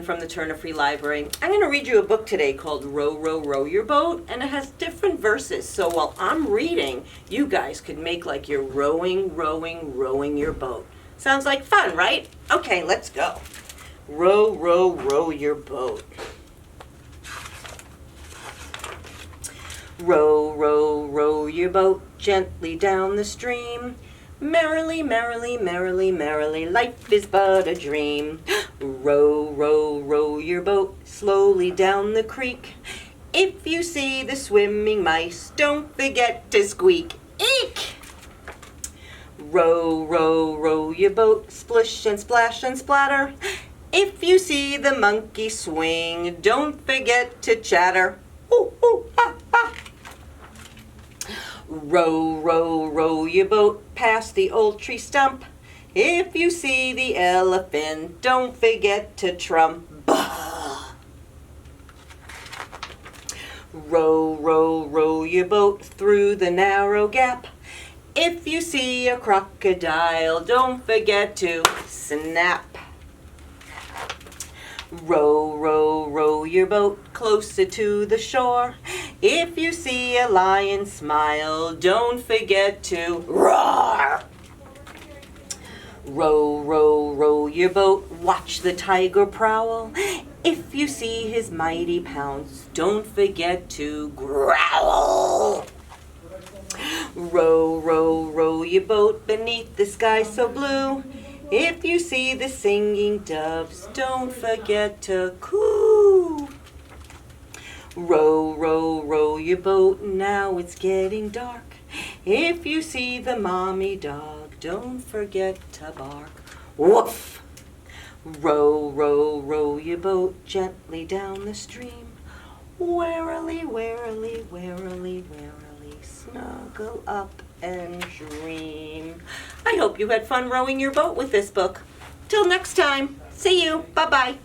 Carmen from the Turner Free Library. I'm going to read you a book today called Row, Row, Row Your Boat, and it has different verses. So while I'm reading, you guys could make like you're rowing, rowing, rowing your boat. Sounds like fun, right? Okay, let's go. Row, row, row your boat. Row, row, row your boat gently down the stream. Merrily, merrily, merrily, merrily, life is but a dream. Row, row, row your boat slowly down the creek. If you see the swimming mice, don't forget to squeak. Eek! Row, row, row your boat, splish and splash and splatter. If you see the monkey swing, don't forget to chatter. Ooh, ooh, ha, ha. Row, row, row your boat past the old tree stump. If you see the elephant, don't forget to trump. Bah! Row, row, row your boat through the narrow gap. If you see a crocodile, don't forget to snap. Row, row, row your boat closer to the shore. If you see a lion smile, don't forget to roar. Row, row, row your boat, watch the tiger prowl. If you see his mighty pounce, don't forget to growl. Row, row, row your boat beneath the sky so blue. If you see the singing doves, don't forget to coo. Row, row, row your boat, now it's getting dark. If you see the mommy dog, don't forget to bark. Woof! Row, row, row your boat gently down the stream. Warily, warily, warily, warily, snuggle up and dream. I hope you had fun rowing your boat with this book. Till next time, see you. Bye-bye.